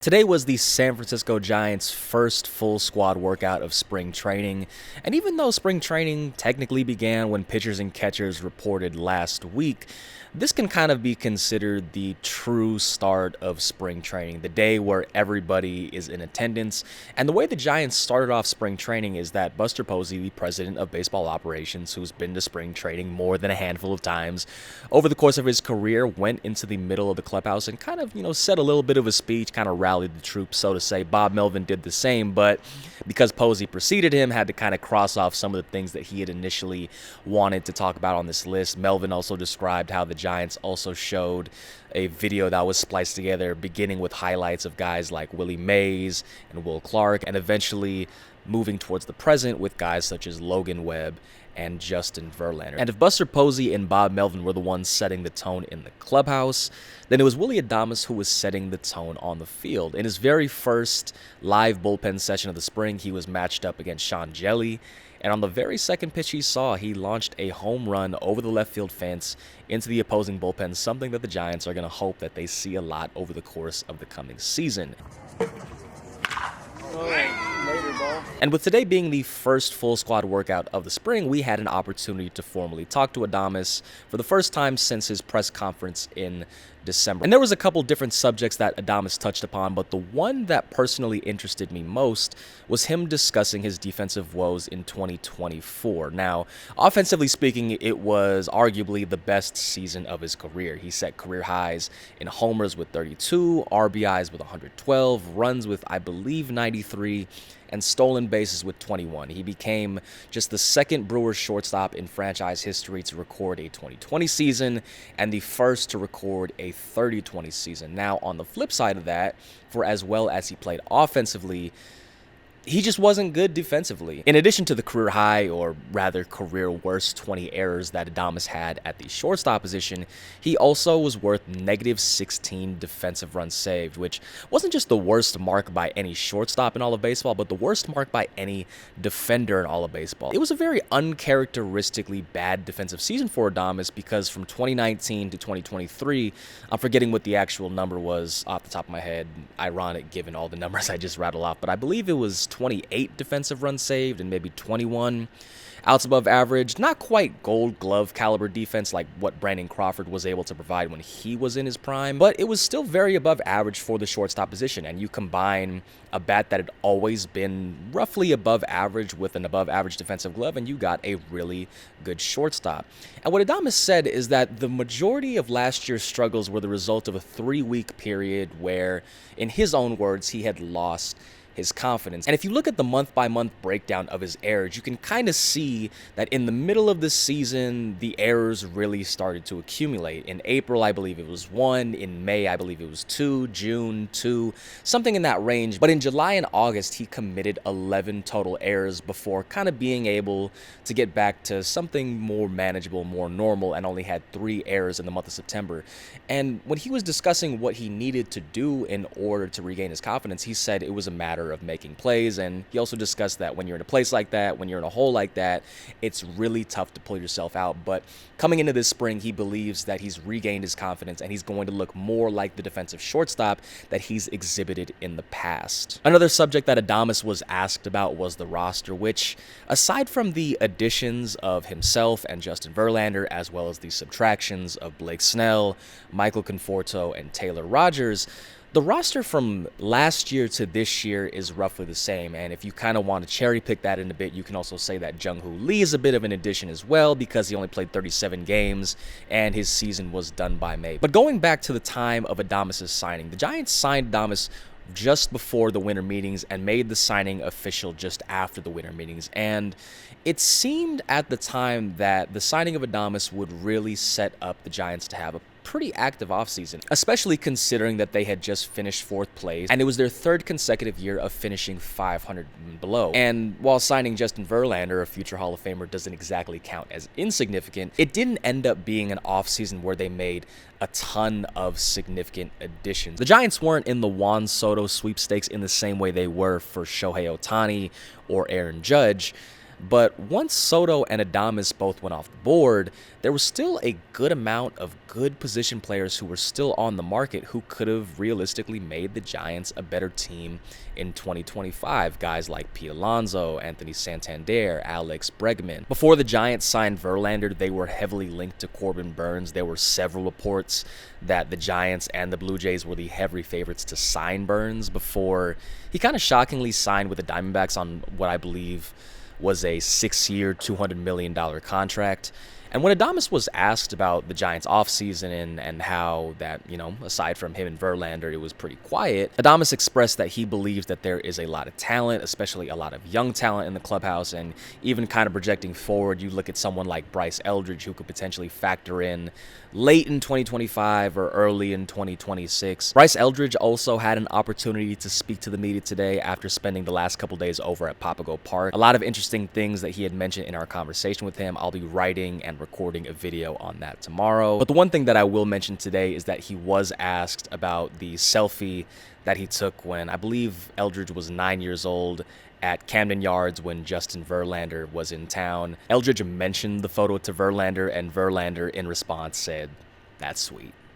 Today was the San Francisco Giants' first full squad workout of spring training, and even though spring training technically began when pitchers and catchers reported last week, this can kind of be considered the true start of spring training, the day where everybody is in attendance. And the way the Giants started off spring training is that Buster Posey, the president of baseball operations, who's been to spring training more than a handful of times over the course of his career, went into the middle of the clubhouse and kind of, said a little bit of a speech, kind of rallied the troops, so to say. Bob Melvin did the same, but because Posey preceded him, had to kind of cross off some of the things that he had initially wanted to talk about on this list. Melvin also described how the Giants also showed a video that was spliced together, beginning with highlights of guys like Willie Mays and Will Clark, and eventually moving towards the present with guys such as Logan Webb and Justin Verlander. And if Buster Posey and Bob Melvin were the ones setting the tone in the clubhouse, then it was Willy Adames who was setting the tone on the field. In his very first live bullpen session of the spring, he was matched up against Sean Hjelle, and on the very second pitch he saw, he launched a home run over the left field fence into the opposing bullpen, something that the Giants are going to hope that they see a lot over the course of the coming season. And with today being the first full squad workout of the spring, we had an opportunity to formally talk to Adames for the first time since his press conference in December. And there was a couple different subjects that Adames touched upon, but the one that personally interested me most was him discussing his defensive woes in 2024. Now, offensively speaking, it was arguably the best season of his career. He set career highs in homers with 32, RBIs with 112, runs with, I believe, 93, and stolen bases with 21. He became just the second Brewers shortstop in franchise history to record a 2020 season and the first to record a 30-20 season. Now, on the flip side of that, for as well as he played offensively, he just wasn't good defensively. In addition to the career high, or rather career worst 20 errors that Adames had at the shortstop position, he also was worth negative 16 defensive runs saved, which wasn't just the worst mark by any shortstop in all of baseball, but the worst mark by any defender in all of baseball. It was a very uncharacteristically bad defensive season for Adames because from 2019 to 2023, I'm forgetting what the actual number was off the top of my head, ironic given all the numbers I just rattled off, but I believe it was 28 defensive runs saved and maybe 21 outs above average. Not quite Gold Glove caliber defense like what Brandon Crawford was able to provide when he was in his prime, but it was still very above average for the shortstop position. And you combine a bat that had always been roughly above average with an above average defensive glove, and you got a really good shortstop. And what Adames said is that the majority of last year's struggles were the result of a 3-week period where, in his own words, he had lost his confidence. And if you look at the month-by-month breakdown of his errors, you can kind of see that in the middle of the season, the errors really started to accumulate. In April, I believe it was 1. In May, I believe it was 2. June, 2. Something in that range. But in July and August, he committed 11 total errors before kind of being able to get back to something more manageable, more normal, and only had 3 errors in the month of September. And when he was discussing what he needed to do in order to regain his confidence, he said it was a matter of making plays. And he also discussed that when you're in a place like that, when you're in a hole like that, it's really tough to pull yourself out. But coming into this spring, he believes that he's regained his confidence and he's going to look more like the defensive shortstop that he's exhibited in the past. Another subject that Adames was asked about was the roster, which, aside from the additions of himself and Justin Verlander, as well as the subtractions of Blake Snell, Michael Conforto, and Taylor Rogers, the roster from last year to this year is roughly the same, and if you kind of want to cherry pick that in a bit, you can also say that Jung-Hoo Lee is a bit of an addition as well because he only played 37 games and his season was done by May. But going back to the time of Adames' signing, the Giants signed Adames just before the winter meetings and made the signing official just after the winter meetings, and it seemed at the time that the signing of Adames would really set up the Giants to have a pretty active offseason, especially considering that they had just finished 4th place, and it was their 3rd consecutive year of finishing 500 and below. And while signing Justin Verlander, a future Hall of Famer, doesn't exactly count as insignificant, it didn't end up being an offseason where they made a ton of significant additions. The Giants weren't in the Juan Soto sweepstakes in the same way they were for Shohei Ohtani or Aaron Judge, But once Soto and Adames both went off the board, there was still a good amount of good position players who were still on the market who could have realistically made the Giants a better team in 2025. Guys like Pete Alonso, Anthony Santander, Alex Bregman. Before the Giants signed Verlander, they were heavily linked to Corbin Burnes. There were several reports that the Giants and the Blue Jays were the heavy favorites to sign Burnes before he kind of shockingly signed with the Diamondbacks on what I believe was a 6-year, $200 million contract. And when Adames was asked about the Giants' offseason and how that, aside from him and Verlander, it was pretty quiet, Adames expressed that he believes that there is a lot of talent, especially a lot of young talent in the clubhouse, and even kind of projecting forward, you look at someone like Bryce Eldridge, who could potentially factor in late in 2025 or early in 2026. Bryce Eldridge also had an opportunity to speak to the media today after spending the last couple days over at Papago Park. A lot of interesting things that he had mentioned in our conversation with him. I'll be writing and recording a video on that tomorrow. But the one thing that I will mention today is that he was asked about the selfie that he took when I believe Eldridge was 9 years old at Camden Yards when Justin Verlander was in town. Eldridge mentioned the photo to Verlander, and Verlander in response said, "That's sweet."